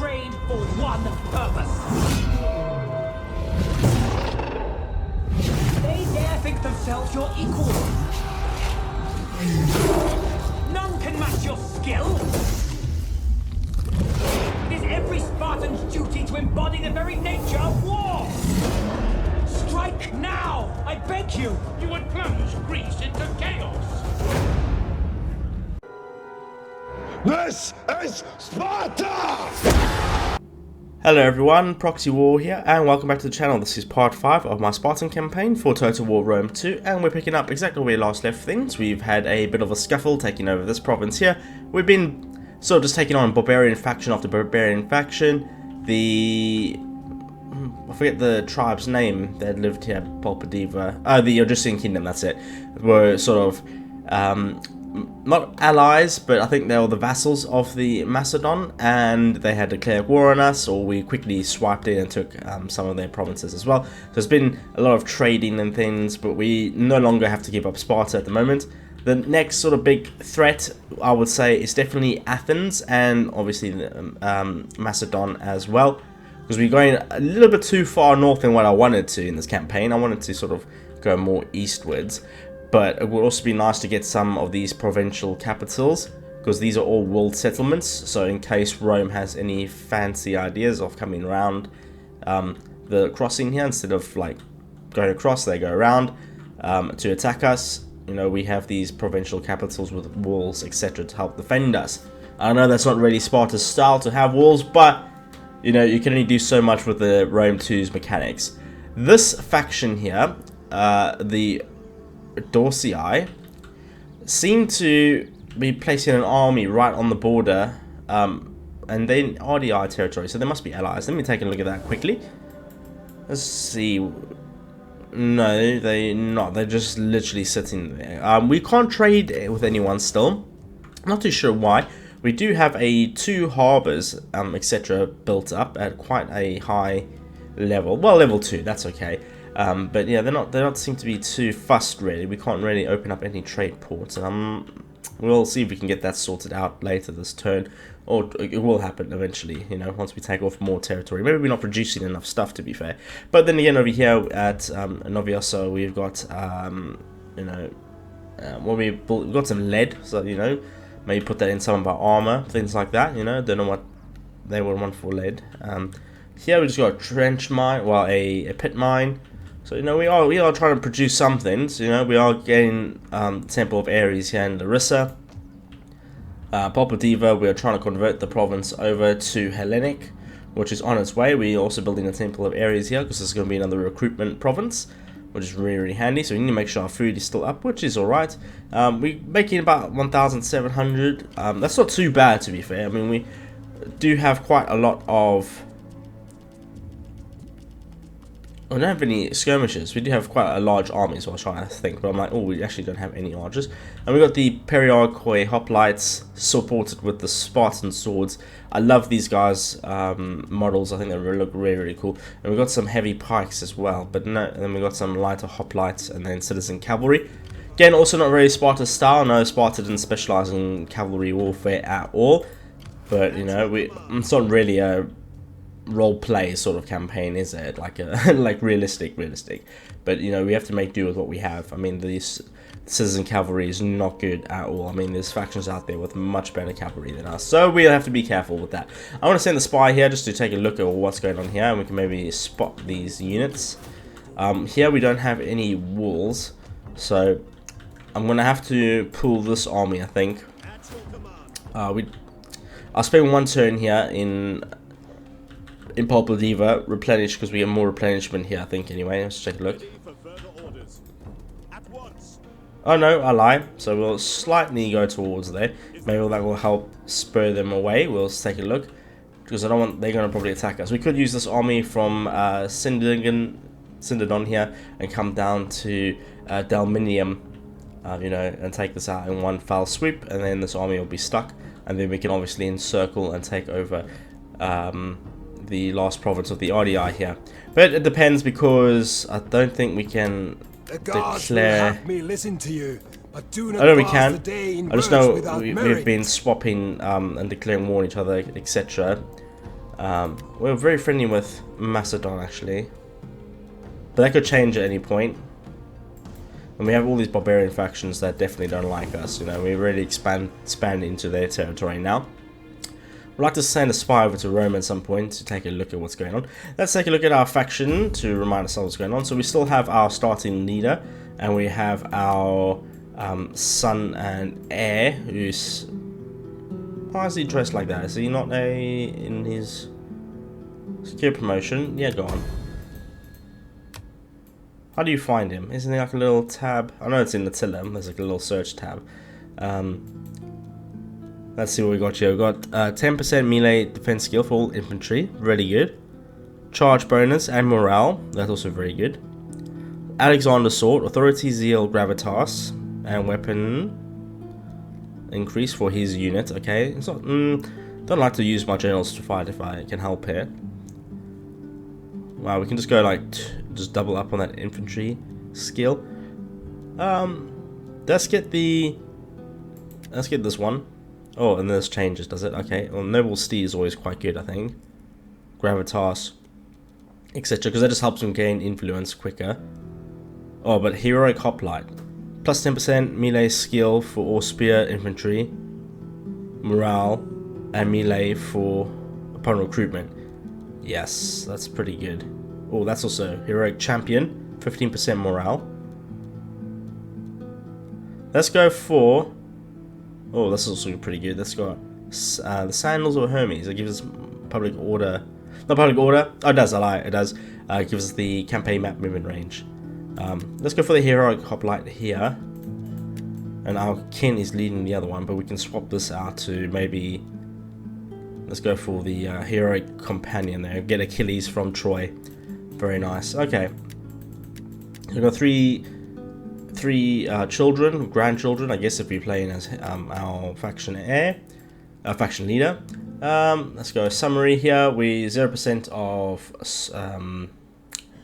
trained for one purpose. They dare think themselves your equal. None can match your skill. It is every Spartan's duty to embody the very nature of war. Strike now, I beg you. You would plunge Greece into chaos. This is Sparta! Hello everyone, Proxy War here, and welcome back to the channel. This is part 5 of my Spartan campaign for Total War Rome 2, and we're picking up exactly where we last left things. We've had a bit of a scuffle taking over this province here. We've been sort of just taking on barbarian faction after barbarian faction. I forget the tribe's name that lived here, Pulpadiva. The Odyssean Kingdom, that's it. Were sort of, not allies, but I think they were the vassals of the Macedon, and they had declared war on us, or we quickly swiped in and took some of their provinces as well. So there's been a lot of trading and things, but we no longer have to give up Sparta at the moment. The next sort of big threat, I would say, is definitely Athens, and obviously Macedon as well. Because we're going a little bit too far north than what I wanted to in this campaign. I wanted to sort of go more eastwards. But it would also be nice to get some of these provincial capitals, because these are all world settlements. So in case Rome has any fancy ideas of coming around the crossing here, instead of like going across, they go around to attack us. You know, we have these provincial capitals with walls, etc. to help defend us. I know that's not really Sparta's style to have walls, but you know, you can only do so much with the Rome 2's mechanics. This faction here, the Dorsii, seem to be placing an army right on the border, and they're in RDI territory, so they must be allies. Let me take a look at that quickly. Let's see. No, they're not. They're just literally sitting there. We can't trade with anyone still. I'm not too sure why. We do have 2 harbors, etc. built up at quite a high level. Well, level 2, that's okay. But yeah, they don't seem to be too fussed really. We can't really open up any trade ports, and we'll see if we can get that sorted out later this turn, or it will happen eventually. You know, once we take off more territory. Maybe we're not producing enough stuff, to be fair. But then again, over here at Novioso, we've got you know, well, we've got some lead, so you know. Maybe put that in some of our armor, things like that, you know. Don't know what they would want for lead. Here we just got a trench mine, well, a pit mine. So, you know, we are trying to produce some things, you know. We are getting Temple of Aries here in Larissa. Pulpadiva, we are trying to convert the province over to Hellenic, which is on its way. We're also building a Temple of Aries here, because this is going to be another recruitment province, which is really, really handy. So we need to make sure our food is still up, which is alright. We're making about 1,700. That's not too bad, to be fair. I mean, we do have quite a lot of... We don't have any skirmishers. We do have quite a large army, so I was trying to think. But I'm like, oh, we actually don't have any archers. And we got the Periarchoi Hoplites supported with the Spartan swords. I love these guys' models. I think they look really, really cool. And we got some heavy pikes as well. But no, and then we got some lighter hoplites and then citizen cavalry. Again, also not really Sparta style. No, Sparta didn't specialize in cavalry warfare at all. But you know, it's not really a role play sort of campaign, is it? Like a like realistic. But you know, we have to make do with what we have. I mean, these citizen cavalry is not good at all. I mean, there's factions out there with much better cavalry than us, so we'll have to be careful with that. I want to send the spy here just to take a look at what's going on here, and we can maybe spot these units. Here we don't have any walls, so I'm gonna have to pull this army, I think. I'll spend one turn here in Pulpadiva, replenish, because we get more replenishment here, I think, anyway. Let's take a look. Oh no, I lie. So we'll slightly go towards there. Maybe that will help spur them away. We'll take a look, because I don't want... They're going to probably attack us. We could use this army from Cindodon here and come down to Dalminium, you know, and take this out in one foul sweep, and then this army will be stuck, and then we can obviously encircle and take over the last province of the RDI here. But it depends, because I don't think we can declare... I know we can. I just know we've been swapping and declaring war on each other, etc. We're very friendly with Macedon actually, but that could change at any point. And we have all these barbarian factions that definitely don't like us. You know, we really expand into their territory now. We'd like to send a spy over to Rome at some point to take a look at what's going on. Let's take a look at our faction to remind ourselves what's going on. So we still have our starting leader, and we have our son and heir, who's... Why is he dressed like that? Is he not in his secure promotion? Yeah, go on. How do you find him? Isn't there like a little tab? I know it's in the tiller. There's like a little search tab. Let's see what we got here. We've got 10% melee defense skill for all infantry. Really good. Charge bonus and morale. That's also very good. Alexander's sword. Authority, zeal, gravitas. And weapon increase for his unit. Okay. It's not, don't like to use my generals to fight if I can help it. Wow, we can just go like just double up on that infantry skill. Let's get this one. Oh, and this changes, does it? Okay. Well, noble steed is always quite good, I think. Gravitas, etc. Because that just helps him gain influence quicker. Oh, but heroic hoplite. Plus 10% melee skill for all spear infantry, morale, and melee for upon recruitment. Yes, that's pretty good. Oh, that's also heroic champion, 15% morale. Let's go for... Oh, that's also pretty good. Let's go the sandals of Hermes. It gives us public order. Not public order. Oh, it does. I lie. It does. It gives us the campaign map movement range. Let's go for the heroic hoplite here. And our kin is leading the other one, but we can swap this out to maybe... Let's go for the heroic companion there. Get Achilles from Troy. Very nice. Okay. We've got three children, grandchildren, I guess, if we're playing as our faction heir, faction leader. Let's go summary here. We 0% of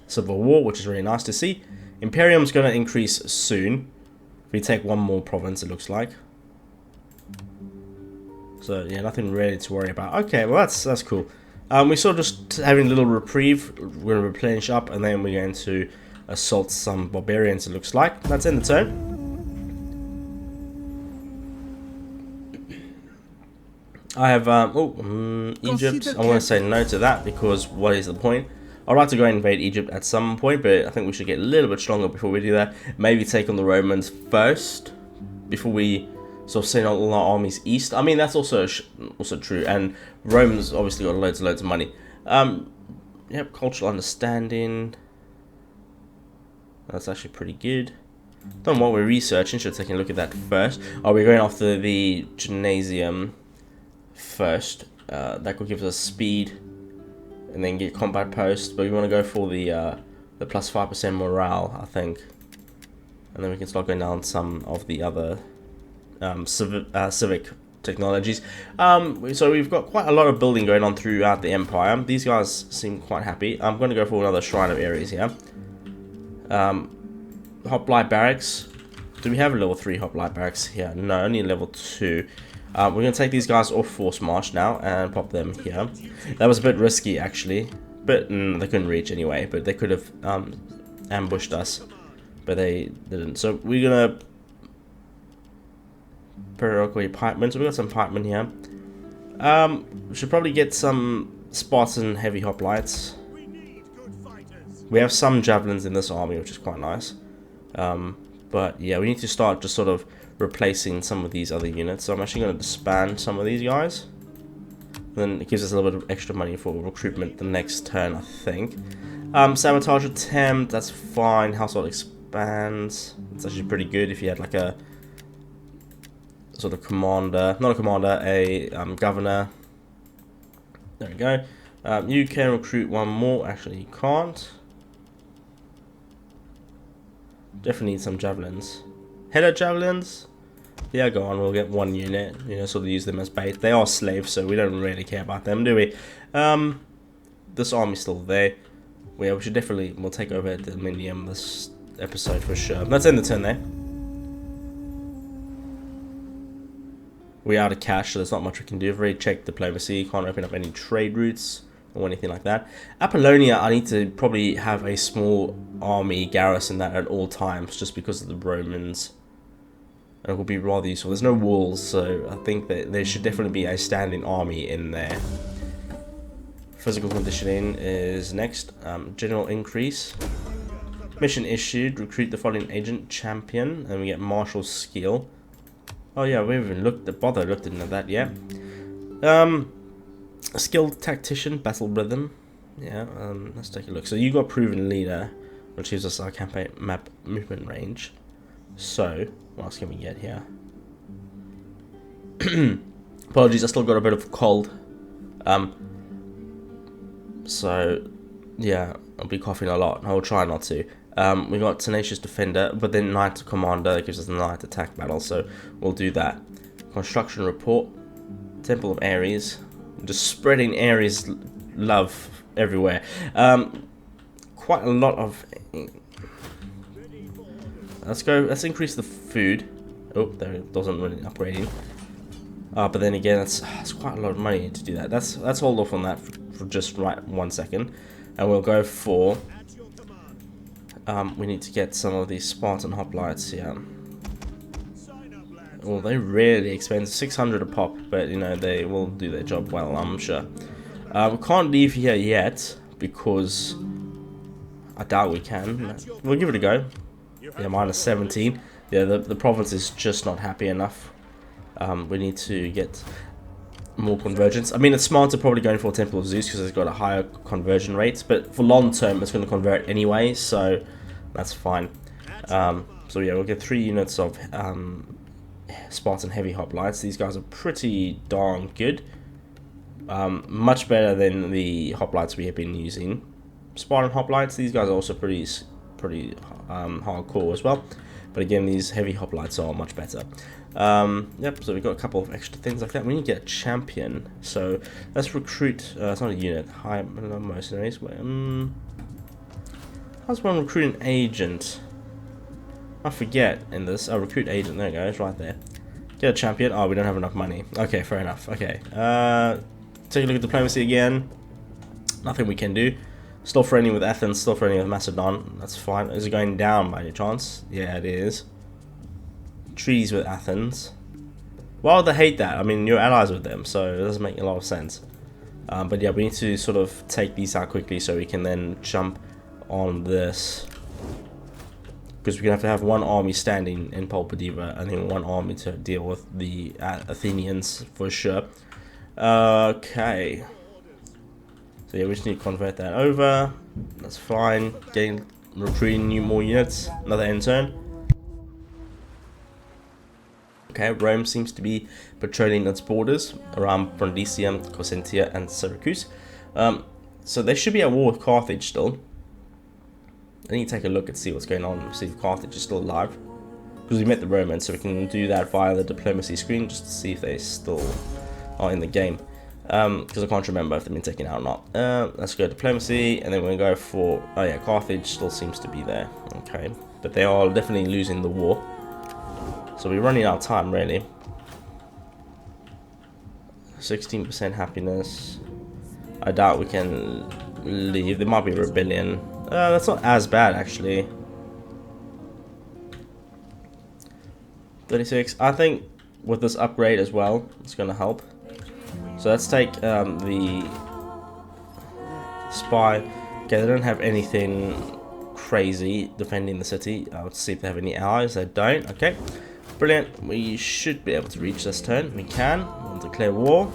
civil war, which is really nice to see. Imperium's going to increase soon. We take one more province, it looks like. So yeah, nothing really to worry about. Okay, well that's cool. We're sort of just having a little reprieve. We're going to replenish up, and then we're going to assault some barbarians, it looks like. That's in the turn. I have Egypt. I want to say no to that because what is the point? I'd like to go and invade Egypt at some point, but I think we should get a little bit stronger before we do that. Maybe take on the Romans first before we sort of send all our armies east. I mean, that's also true, and Rome's obviously got loads and loads of money. Yep, cultural understanding. That's actually pretty good. Don't know what we're researching. Should take a look at that first. Are we going after the gymnasium first? That could give us speed, and then get combat post. But we want to go for the plus 5% morale, I think, and then we can start going down some of the other civic technologies. So we've got quite a lot of building going on throughout the empire. These guys seem quite happy. I'm going to go for another Shrine of Aries here. Hoplite Barracks. Do we have a level 3 Hoplite Barracks here? No, only level 2. We're going to take these guys off Force March now and pop them here. That was a bit risky actually, but they couldn't reach anyway, but they could have ambushed us, but they didn't. So we're going to periodically pikemen. So we got some pikemen here. We should probably get some Spartan heavy hoplites. We have some javelins in this army, which is quite nice. But yeah, we need to start just sort of replacing some of these other units. So I'm actually going to disband some of these guys. Then it gives us a little bit of extra money for recruitment the next turn, I think. Sabotage attempt, that's fine. Household expands. It's actually pretty good if you had like a sort of commander, not a commander, a governor. There we go. You can recruit one more. Actually, you can't. Definitely need some javelins. Header javelins? Yeah, go on, we'll get one unit. You know, sort of use them as bait. They are slaves, so we don't really care about them, do we? This army's still there. Yeah, we should definitely, we'll take over at the Dominium this episode for sure. Let's end the turn there. We're out of cash, so there's not much we can do. We've already checked diplomacy, can't open up any trade routes. or anything like that. Apollonia, I need to probably have a small army garrison that at all times, just because of the Romans. And it will be rather useful. There's no walls, so I think that there should definitely be a standing army in there. Physical conditioning is next. General increase. Mission issued. Recruit the following agent champion, and we get martial skill. Oh yeah, we haven't looked into that yet. Skilled tactician, battle rhythm. Yeah, let's take a look. So you got proven leader, which gives us our campaign map movement range. So what else can we get here? Apologies, I still got a bit of a cold. So yeah, I'll be coughing a lot. I'll try not to. We got tenacious defender, but then knight commander that gives us the knight attack battle. So we'll do that. Construction report. Temple of Aries. Just spreading Aries love everywhere. Quite a lot of. Let's increase the food. Oh, there it doesn't really upgrading. But then again, that's quite a lot of money to do that. Let's hold off on that for just right 1 second, and we'll go for. We need to get some of these Spartan hoplites here. Well, they're really expensive, 600 a pop, but you know they will do their job well, I'm sure. We can't leave here yet because I doubt we can. We'll give it a go. Yeah, minus 17. Yeah, the province is just not happy enough. We need to get more convergence. I mean, it's smarter probably going for Temple of Zeus because it's got a higher conversion rate, but for long term, it's going to convert anyway, so that's fine. So yeah, we'll get 3 units of Spartan heavy hoplites. These guys are pretty darn good. Much better than the hoplites we have been using. Spartan hoplites, these guys are also pretty hardcore as well. But again, these heavy hoplites are much better. Yep, so we've got a couple of extra things like that. We need to get a champion. So let's recruit, it's not a unit, high mercenaries. How's one recruit an agent? I forget in this. Oh, recruit agent, there it goes, right there. Get a champion. Oh, we don't have enough money. Okay, fair enough. Okay, take a look at diplomacy again. Nothing we can do. Still friendly with Athens, still friendly with Macedon. That's fine. Is it going down by any chance? Yeah, it is. Treaties with Athens. Why would they hate that? I mean, you're allies with them, so it doesn't make a lot of sense. But yeah, we need to sort of take these out quickly so we can then jump on this. Because we're going to have one army standing in Pulpadiva and then one army to deal with the Athenians for sure. Okay. So yeah, we just need to convert that over. That's fine. Recruiting more units. Another intern. Okay, Rome seems to be patrolling its borders around Brundisium, Cosentia, and Syracuse. So they should be at war with Carthage still. I need to take a look and see what's going on, see if Carthage is still alive. Because we met the Romans, so we can do that via the diplomacy screen just to see if they still are in the game. Because I can't remember if they've been taken out or not. Let's go diplomacy, and then we'll go for. Oh yeah, Carthage still seems to be there. Okay, but they are definitely losing the war. So we're running out of time, really. 16% happiness. I doubt we can leave. There might be a rebellion. That's not as bad, actually. 36. I think with this upgrade as well, it's going to help. So let's take the spy. Okay, they don't have anything crazy defending the city. Let's see if they have any allies. They don't. Okay, brilliant. We should be able to reach this turn. We can. We'll declare war.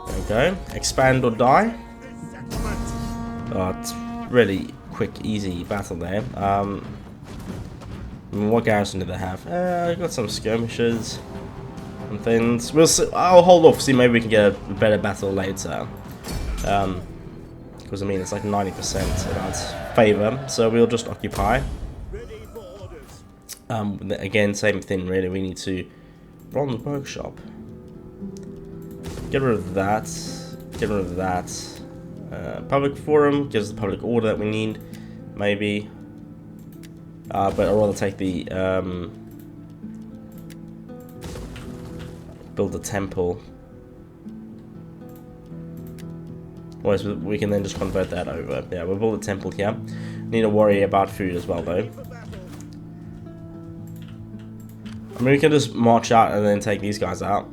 There we go. Expand or die. Oh, it's really quick, easy battle there. What garrison do they have? Got some skirmishes and things. We'll see. I'll hold off. See, maybe we can get a better battle later. Because I mean, it's like 90% in our favor, so we'll just occupy. Again, same thing. Really, we need to bronze workshop. Get rid of that. Get rid of that. Public forum gives the public order that we need, maybe. But I'd rather take the build a temple. Whereas we can then just convert that over. Yeah, we've built a temple here. Need to worry about food as well, though. I mean, we can just march out and then take these guys out.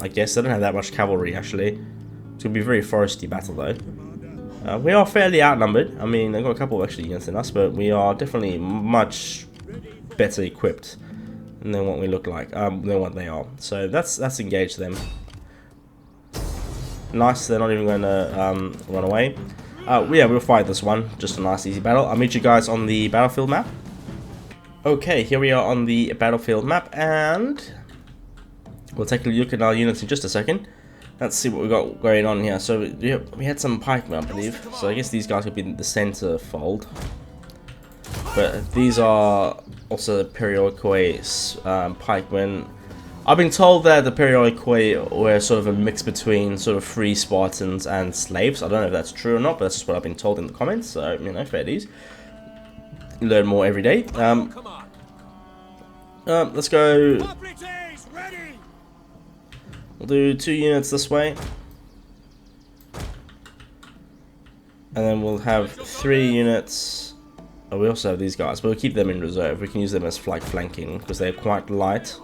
I guess they don't have that much cavalry, actually. It's going to be a very foresty battle, though. We are fairly outnumbered. I mean, they've got a couple of extra units in us, but we are definitely much better equipped than what we look like, than what they are. So that's engage them. Nice, they're not even going to run away. Yeah, we'll fight this one. Just a nice, easy battle. I'll meet you guys on the battlefield map. Okay, here we are on the battlefield map, and we'll take a look at our units in just a second. Let's see what we got going on here. So we had some pikemen, I believe. So I guess these guys could be in the center fold. But these are also periodically pikemen. I've been told that the periodically were sort of a mix between sort of free Spartans and slaves. I don't know if that's true or not, but that's just what I've been told in the comments. So, you know, fair dues. Learn more every day. Let's go. We'll do 2 units this way. And then we'll have 3 units. Oh, we also have these guys, but we'll keep them in reserve. We can use them as flanking because they're quite light.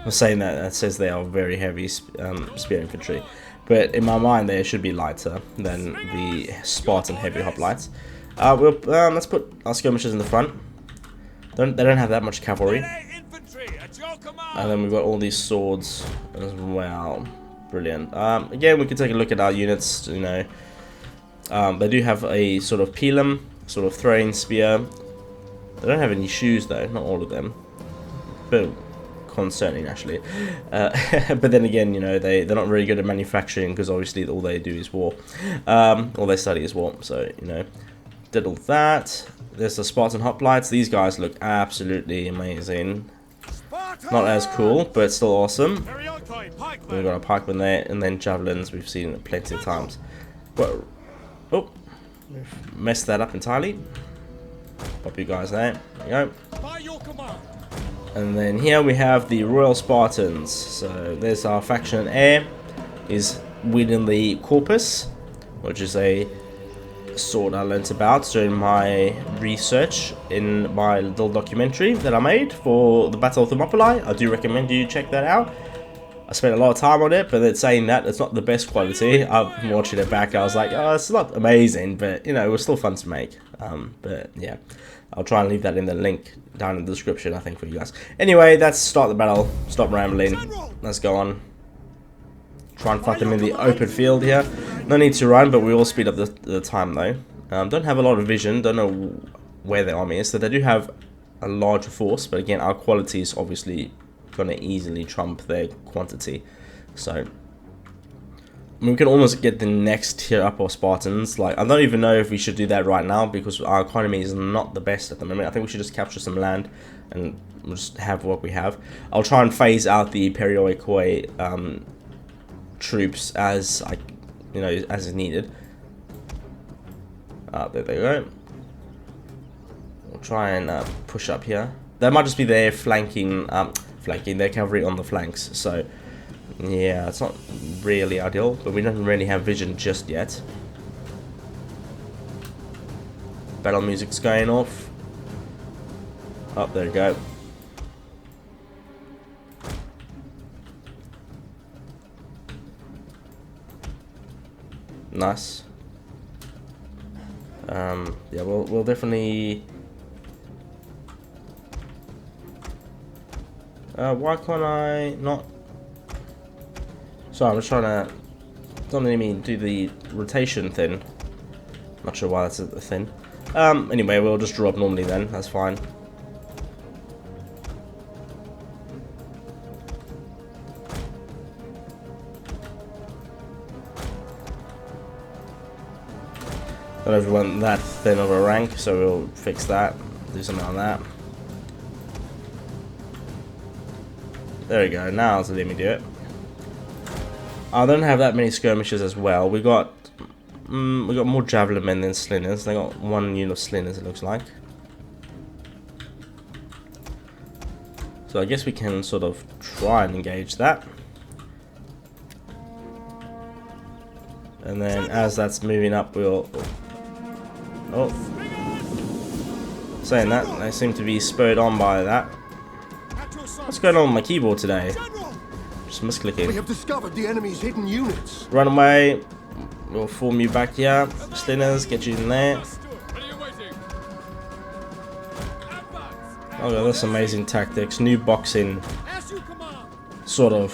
I'm saying that says they are very heavy spear infantry, but in my mind they should be lighter than the Spartan heavy hoplites. Let's put our skirmishers in the front. They don't have that much cavalry. And then we've got all these swords as well. Brilliant. Again, we can take a look at our units. You know, they do have a sort of pilum, sort of throwing spear. They don't have any shoes though, not all of them. But concerning actually. But then again, you know, they're not really good at manufacturing because obviously all they do is war. All they study is war. So you know, did all that. There's the Spartan hoplites. These guys look absolutely amazing. Not as cool, but still awesome. We've got a pikeman there, and then javelins. We've seen it plenty of times. But oh, we've messed that up entirely. Pop you guys there. There you go. And then here we have the Royal Spartans. So there's our faction air. Is within the corpus, which is a sword I learnt about during my research in my little documentary that I made for the Battle of Thermopylae. I do recommend you check that out. I spent a lot of time on it, but it's saying that it's not the best quality. I'm watching it back, I was like, oh, it's not amazing, but you know, it was still fun to make. But yeah, I'll try and leave that in the link down in the description, I think, for you guys. Anyway, that's start the battle. Stop rambling. Let's go on. Try and fight them in the open field here. No need to run, but we will speed up the time though. Don't have a lot of vision. Don't know where their army is. So they do have a larger force, but again, our quality is obviously going to easily trump their quantity. So we can almost get the next tier up of Spartans. Like, I don't even know if we should do that right now because our economy is not the best at the moment. I think we should just capture some land and we'll just have what we have. I'll try and phase out the periodically troops as as is needed. There they go. We'll try and push up here. That might just be their flanking their cavalry on the flanks. So yeah, it's not really ideal, but we don't really have vision just yet. Battle music's going off. Oh, there we go. Nice. Yeah, we'll definitely. Why can't I not? Sorry, I'm just trying to. Don't let me do the rotation thing. Not sure why that's a thing. Anyway, we'll just draw up normally then. That's fine. Don't know if we want that thin of a rank, so we'll fix that. Do something on that. There we go. Now it's letting me do it. I don't have that many skirmishers as well. We got more javelin men than slingers. They got 1 unit of slingers, it looks like. So I guess we can sort of try and engage that. And then as that's moving up, we'll... Oh. Saying that, they seem to be spurred on by that. What's going on with my keyboard today? Just misclicking. We have discovered the enemy's hidden units. Run away. We'll form you back here. Slingers, get you in there. Oh, that's amazing tactics. New boxing. Sort of.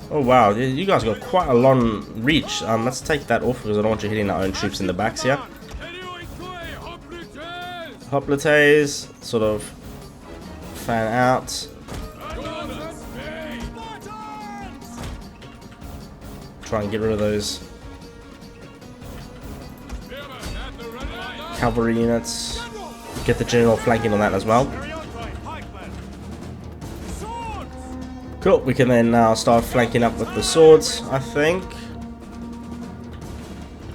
Oh wow, you guys got quite a long reach. Let's take that off because I don't want you hitting our own troops in the backs here. Hoplites, sort of fan out. Try and get rid of those cavalry units. Get the general flanking on that as well. Cool, we can then now start flanking up with the swords, I think.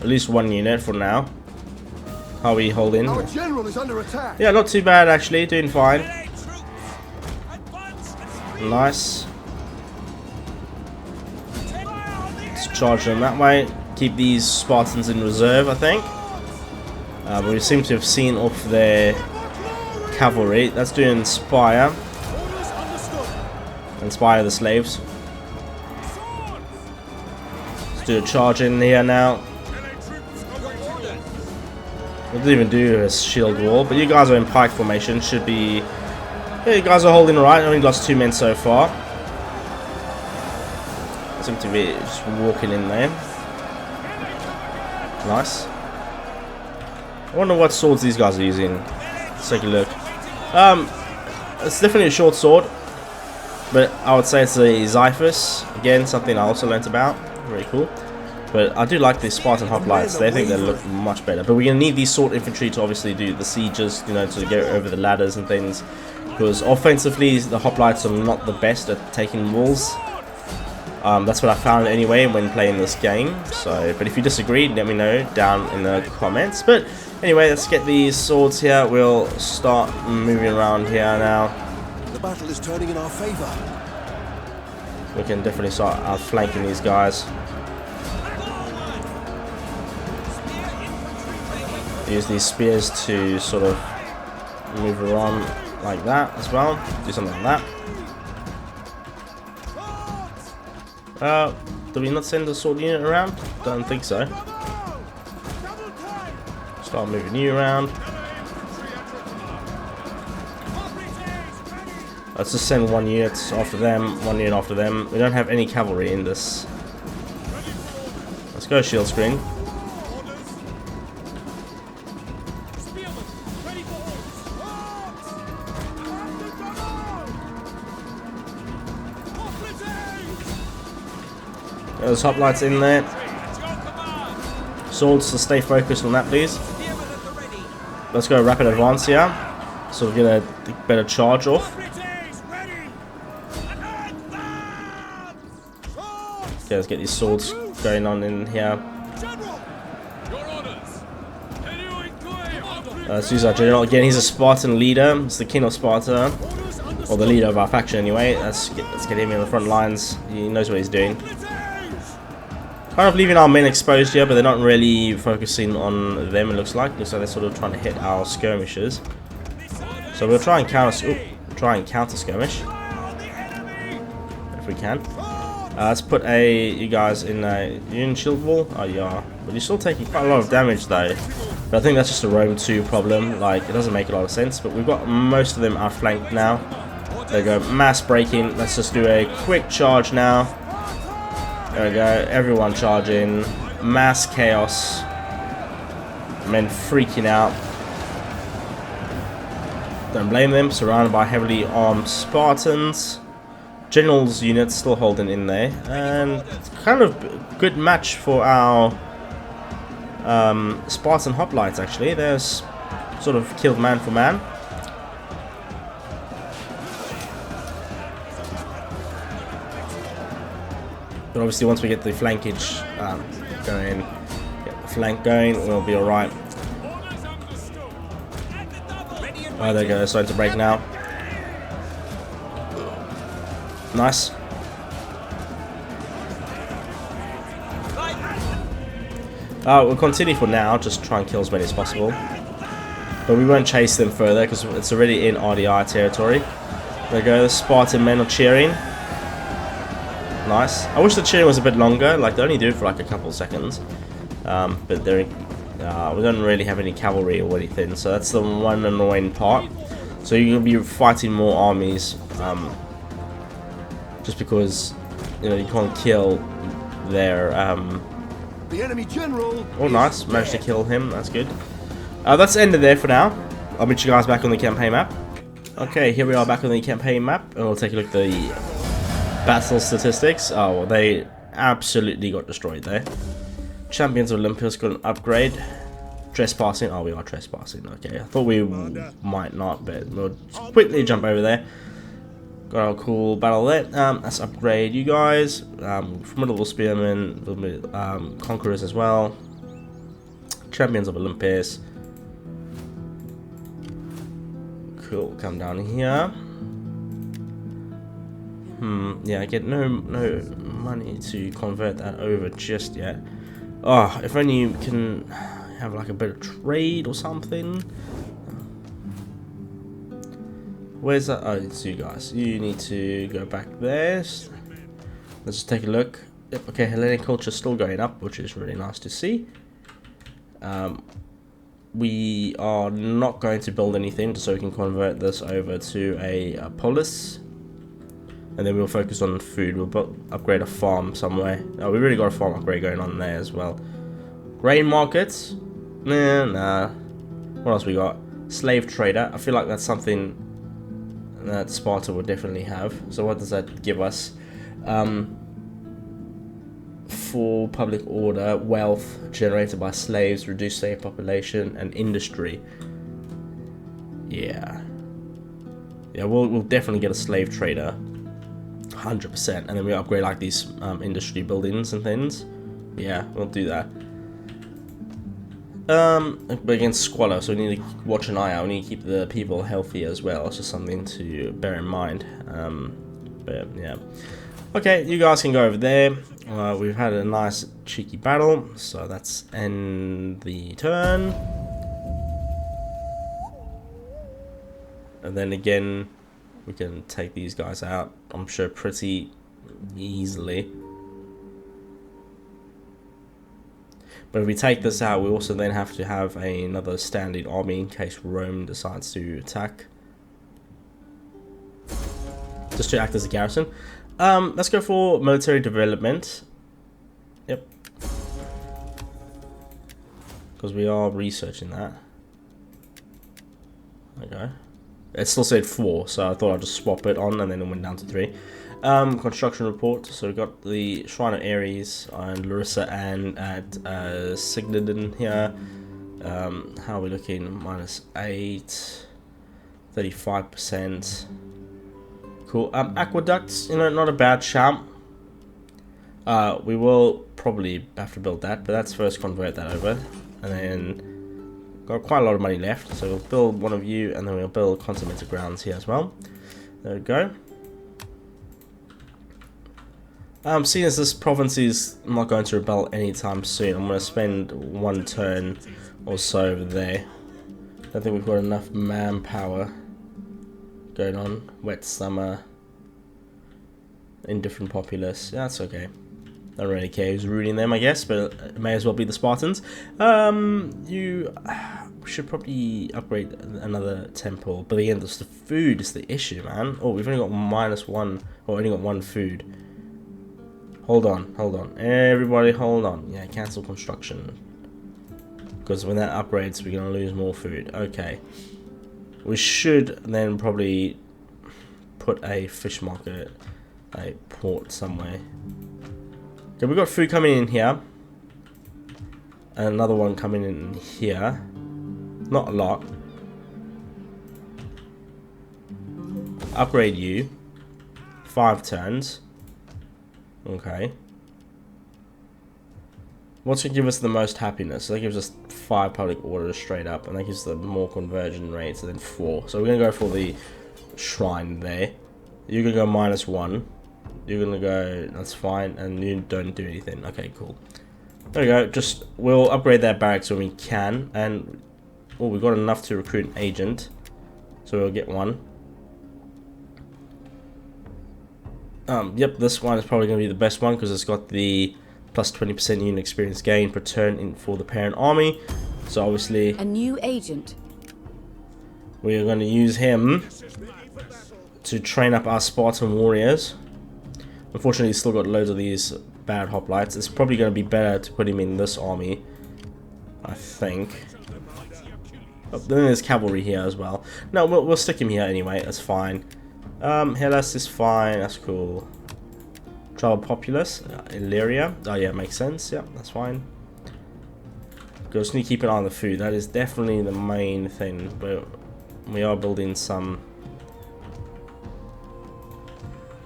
At least one unit for now. How are we holding? Our general is under attack. Yeah, not too bad actually, doing fine. Nice. Let's charge them that way. Keep these Spartans in reserve, I think. But we seem to have seen off their cavalry. Let's do Inspire. Inspire the slaves. Let's do a charge in here now. We didn't even do a shield wall, but you guys are in pike formation. Should be... Yeah, you guys are holding right. Only lost 2 men so far. Seem to be just walking in there. Nice. I wonder what swords these guys are using. Let's take a look. It's definitely a short sword, but I would say it's a Xiphus. Again, something I also learnt about. Very cool. But I do like these Spartan hoplites. They think they look much better. But we're going to need these sword infantry to obviously do the sieges, you know, to go over the ladders and things. Because offensively, the hoplites are not the best at taking walls. That's what I found anyway when playing this game. So, but if you disagree, let me know down in the comments. But anyway, let's get these swords here. We'll start moving around here now. The battle is turning in our favor. We can definitely start outflanking these guys. Use these spears to sort of move around like that as well. Do something like that. Do we not send the sword unit around? Don't think so. Start moving you around. Let's just send one unit after them, one unit after them. We don't have any cavalry in this. Let's go shield screen. There's hoplites in there. Swords to stay focused on that, please. Let's go rapid advance here. So we're gonna better charge off. Okay, let's get these swords going on in here. Let's use our general again. He's a Spartan leader. He's the king of Sparta, or the leader of our faction anyway. Let's get him in the front lines. He knows what he's doing. Kind of leaving our men exposed here, but they're not really focusing on them. It looks like they're sort of trying to hit our skirmishers. So we'll try and counter skirmish if we can. Let's put you guys in a shield wall. Oh yeah, but you're still taking quite a lot of damage though. But I think that's just a Rome 2 problem. Like, it doesn't make a lot of sense. But we've got most of them outflanked now. There we go, mass breaking. Let's just do a quick charge now. There we go, everyone charging, mass chaos, men freaking out. Don't blame them, surrounded by heavily armed Spartans. General's units still holding in there, and it's kind of good match for our Spartan hoplites actually. They're sort of killed man for man. But obviously once we get the flankage going, get the flank going, we'll be alright. Oh, there we go, starting to break now. Nice. We'll continue for now, just try and kill as many as possible. But we won't chase them further because it's already in RDI territory. There we go, the Spartan men are cheering. Nice. I wish the cheering was a bit longer, like they only do it for like a couple of seconds. But they're, we don't really have any cavalry or anything, so that's the one annoying part. So you'll be fighting more armies, just because you can't kill their. The enemy general. Oh, nice! Managed to kill him. That's good. That's the end of there for now. I'll meet you guys back on the campaign map. Okay, here we are back on the campaign map, and we'll take a look at the battle statistics. Oh, well, they absolutely got destroyed there. Champions of Olympus got an upgrade. Trespassing. Oh, we are trespassing. Okay, I thought we might not, but we'll quickly jump over there. Got our cool battle there. Let's upgrade you guys. Formidable Spearmen, Conquerors as well. Champions of Olympus. Cool. Come down here. Yeah, I get no money to convert that over just yet. Oh, if only you can have like a bit of trade or something. Where's that? Oh, it's you guys. You need to go back there. Let's just take a look. Yep, okay, Hellenic culture is still going up, which is really nice to see. We are not going to build anything so we can convert this over to a polis. And then we'll focus on food. We'll upgrade a farm somewhere. Oh, we really got a farm upgrade going on there as well. Grain markets? Nah. What else we got? Slave trader. I feel like that's something that Sparta would definitely have. So what does that give us? For public order, wealth generated by slaves, reduced slave population, and industry. Yeah, we'll definitely get a slave trader. 100%, and then we upgrade like these industry buildings and things. Yeah, we'll do that. But against squalor, so we need to watch an eye out. We need to keep the people healthy as well. It's just something to bear in mind. But yeah, okay, you guys can go over there. We've had a nice cheeky battle, so that's end the turn. And then again, we can take these guys out, I'm sure, pretty easily. But if we take this out, we also then have to have another standing army in case Rome decides to attack. Just to act as a garrison. Let's go for military development. Yep. Because we are researching that. Okay. It still said 4, so I thought I'd just swap it on and then it went down to 3. Construction report. So we got the Shrine of Aries and Larissa and at Signodon here. How are we looking? -8, 35%. Cool. Aqueducts, not a bad shout. We will probably have to build that, but let's first convert that over, and then got quite a lot of money left, so we'll build one of you, and then we'll build continental grounds here as well. There we go. Seeing as this province is not going to rebel anytime soon, I'm going to spend 1 turn or so over there. I don't think we've got enough manpower going on. Wet summer, indifferent populace. Yeah, that's okay. Don't really care who's ruling them, I guess, but it may as well be the Spartans. You should probably upgrade another temple, but again, the food is the issue, man. Oh, we've only got -1, or only got 1 food. Hold on. Everybody hold on. Yeah, cancel construction. Because when that upgrades, we're going to lose more food. Okay. We should then probably put a fish market, a port somewhere. Okay, we've got food coming in here. And another one coming in here. Not a lot. Upgrade you. 5 turns. Okay. What's going to give us the most happiness? So that gives us 5 public orders straight up, and that gives the more conversion rates, and then 4. So we're going to go for the shrine there. You're going to go -1. You're gonna go, that's fine, and you don't do anything. Okay, cool. There we go, just, we'll upgrade that barracks when we can, and, oh, we got enough to recruit an agent, so we'll get one. Yep, this one is probably going to be the best one, because it's got the plus 20% unit experience gain per turn for the parent army, so obviously... A new agent. We are going to use him to train up our Spartan warriors. Unfortunately, he's still got loads of these bad hoplites. It's probably going to be better to put him in this army, I think. Oh, then there's cavalry here as well. No, we'll stick him here anyway. That's fine. Hellas is fine. That's cool. Tribal populace, Illyria. Oh yeah, makes sense. Yeah, that's fine. Just need to keep an eye on the food. That is definitely the main thing. But we are building some.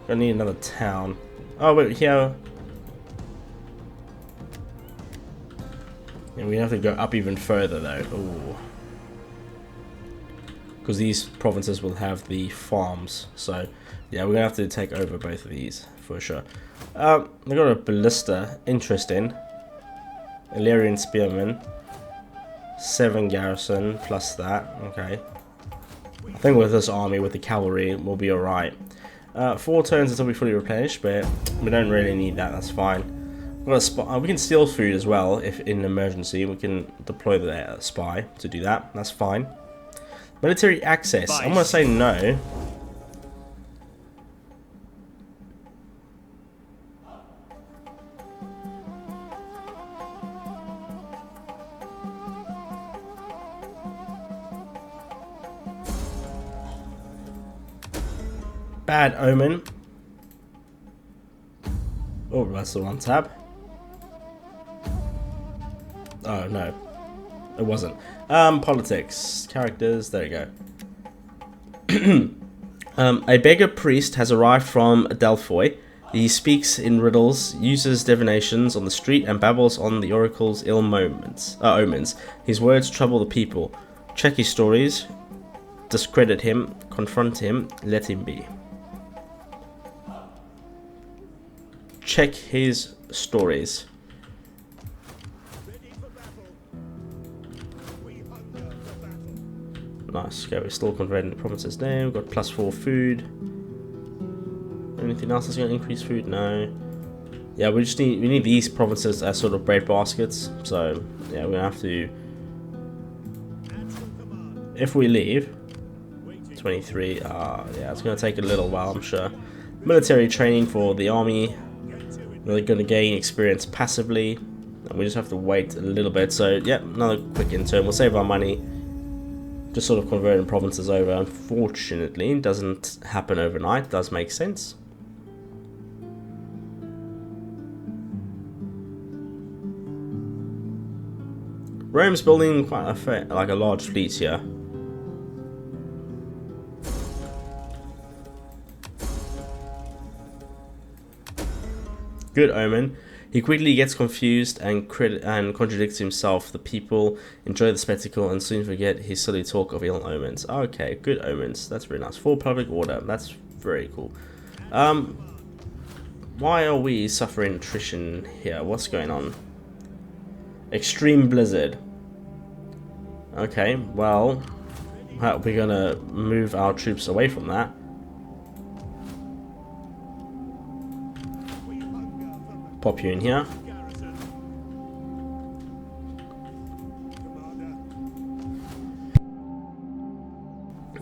Gonna need another town. Oh wait, here. And we have to go up even further though. Ooh. Because these provinces will have the farms. So yeah, we're gonna have to take over both of these for sure. They got a ballista. Interesting. Illyrian spearmen. 7 garrison plus that. Okay. I think with this army, with the cavalry, we'll be alright. 4 turns until we fully replenish, but we don't really need that. That's fine. We can steal food as well if in an emergency. We can deploy the spy to do that. That's fine. Military access. I'm gonna say no. Bad Omen. Oh, that's the one tab. Oh no, it wasn't. Politics, characters. There you go. A beggar priest has arrived from Delphoi. He speaks in riddles, uses divinations on the street, and babbles on the oracle's omens. His words trouble the people. Check his stories. Discredit him. Confront him. Let him be. Check his stories. Nice. Okay, we're still converting the province's name. We've got +4 food. Anything else that's going to increase food? No. Yeah, we need these provinces as sort of bread baskets. So yeah, we're gonna have to. If we leave, 23. Yeah, it's gonna take a little while, I'm sure. Military training for the army. They're going to gain experience passively, and we just have to wait a little bit. So, yeah, another quick intern. We'll save our money. Just sort of converting provinces over. Unfortunately, it doesn't happen overnight. It does make sense. Rome's building quite a large fleet here. Good Omen. He quickly gets confused and contradicts himself. The people enjoy the spectacle and soon forget his silly talk of ill omens. Okay, good omens. That's very nice. For public order. That's very cool. Why are we suffering attrition here? What's going on? Extreme blizzard. Okay, well, we're gonna move our troops away from that. Pop you in here.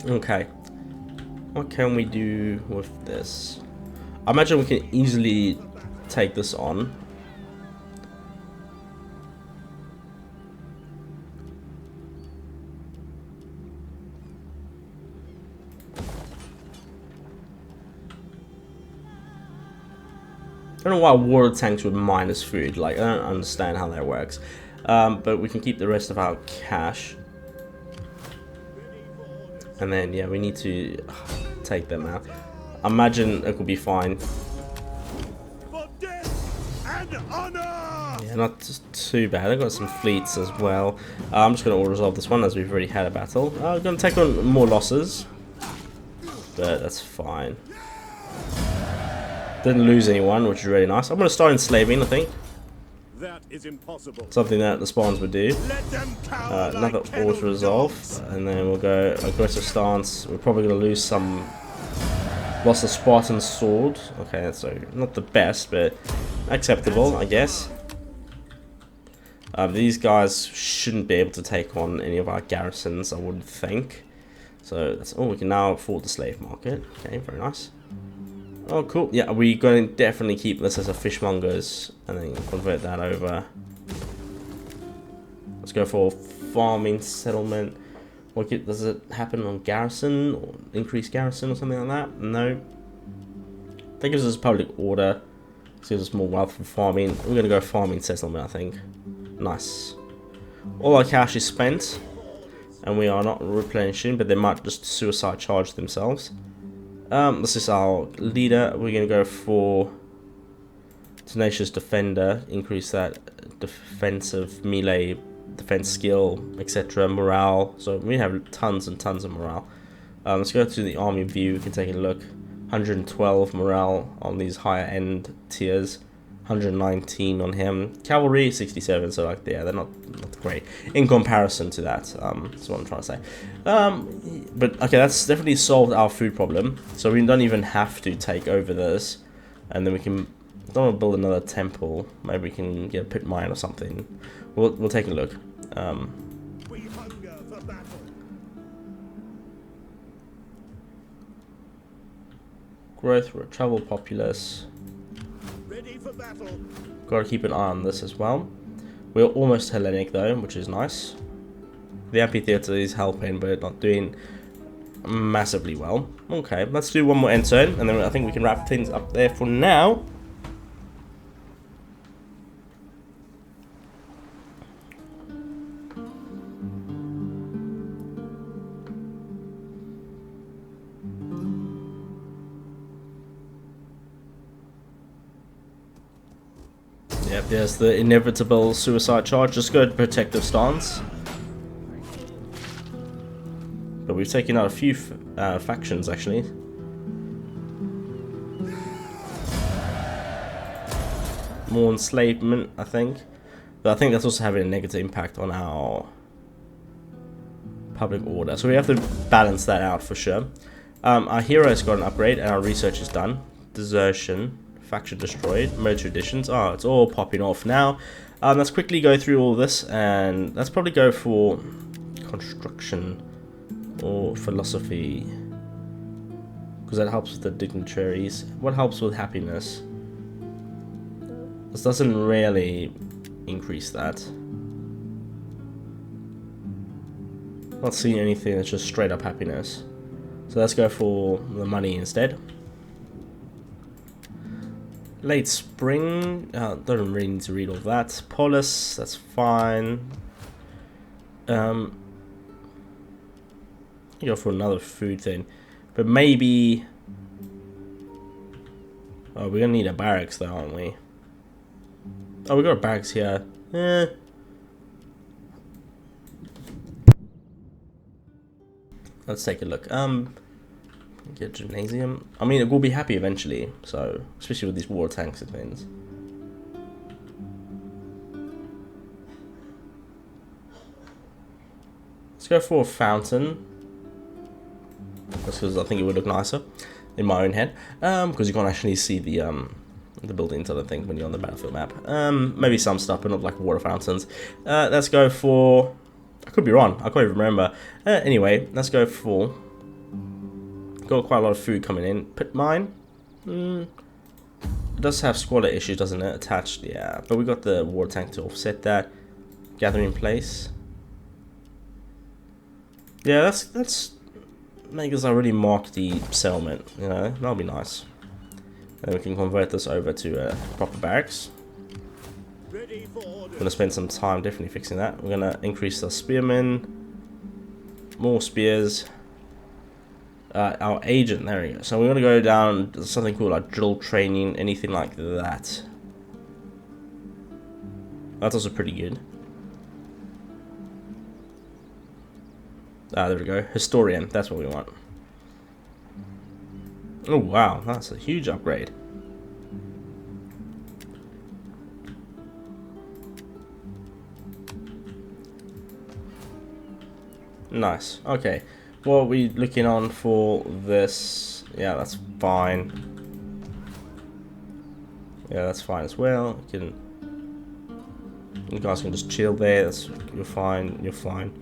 Okay. What can we do with this? I imagine we can easily take this on. I don't know why water tanks would minus food. Like, I don't understand how that works. But we can keep the rest of our cash. And then, yeah, we need to take them out. I imagine it will be fine. Yeah, not too bad. I've got some fleets as well. I'm just going to resolve this one as we've already had a battle. I'm going to take on more losses. But that's fine. Didn't lose anyone, which is really nice. I'm going to start enslaving, I think. That is impossible. Something that the Spartans would do. Let them cower Another like kennel auto resolve, dogs. and then we'll go aggressive stance. We're probably going to lose some. Lost the Spartan sword. Okay, so not the best, but acceptable, I guess. These guys shouldn't be able to take on any of our garrisons, I wouldn't think. So that's we can now afford the slave market. Okay, very nice. Oh, cool. Yeah, we're going to definitely keep this as a fishmonger's and then convert that over. Let's go for farming settlement. What does it happen on garrison or increased garrison or something like that? No. That gives us public order. This gives us more wealth for farming. We're going to go farming settlement, I think. Nice. All our cash is spent, and we are not replenishing, but they might just suicide charge themselves. This is our leader. We're going to go for tenacious defender, increase that defensive melee, defense skill, etc. Morale. So we have tons and tons of morale. Let's go to the army view. We can take a look. 112 morale on these higher end tiers. 119 on him. Cavalry 67. So like yeah, they're not great in comparison to that. That's what I'm trying to say. But okay, that's definitely solved our food problem. So we don't even have to take over this, and then we can. Don't want to build another temple. Maybe we can get a pit mine or something. We'll take a look. We hunger for battle. Growth, travel populace. Ready for battle. Got to keep an eye on this as well. We're almost Hellenic though, which is nice. The amphitheater is helping, but not doing massively well. Okay, let's do one more end turn, and then I think we can wrap things up there for now. Yep, there's the inevitable suicide charge. Just go to protective stance. But we've taken out a few factions actually. More enslavement, I think. But I think that's also having a negative impact on our public order. So we have to balance that out for sure. Our hero's got an upgrade and our research is done. Desertion. Faction destroyed, military additions. Oh, it's all popping off now. Let's quickly go through all this, and let's probably go for construction or philosophy, because that helps with the dignitaries. What helps with happiness? This doesn't really increase that. Not seeing anything that's just straight up happiness. So let's go for the money instead. Late spring, don't really need to read all that. Polis, that's fine. You go for another food thing, but maybe. Oh, we're gonna need a barracks though, aren't we? Oh, we got a barracks here. Let's take a look. Get gymnasium. I mean, it will be happy eventually, so especially with these war tanks and things. Let's go for a fountain. Just because I think it would look nicer in my own head. Because you can't actually see the buildings, I don't think, when you're on the battlefield map. Maybe some stuff, but not like water fountains. Let's go for. I could be wrong. I can't even remember. Anyway, let's go for. Got quite a lot of food coming in. Pit mine. It does have squalor issues, doesn't it? Attached, yeah. But we got the water tank to offset that. Gathering place. Yeah, that's make us a really markety settlement. You know, that'll be nice. And we can convert this over to a proper barracks. Gonna spend some time definitely fixing that. We're gonna increase the spearmen. More spears. Our agent, there we go. So we're going to go down to something called like drill training, anything like that. That's also pretty good. There we go. Historian, that's what we want. Oh wow, that's a huge upgrade. Nice. Okay. What are we looking on for this? Yeah, that's fine. Yeah, that's fine as well. You guys can just chill there. You're fine. You're fine.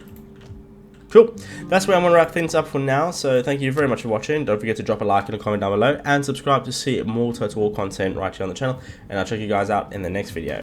Cool. That's where I'm going to wrap things up for now. So thank you very much for watching. Don't forget to drop a like and a comment down below. And subscribe to see more Total War content right here on the channel. And I'll check you guys out in the next video.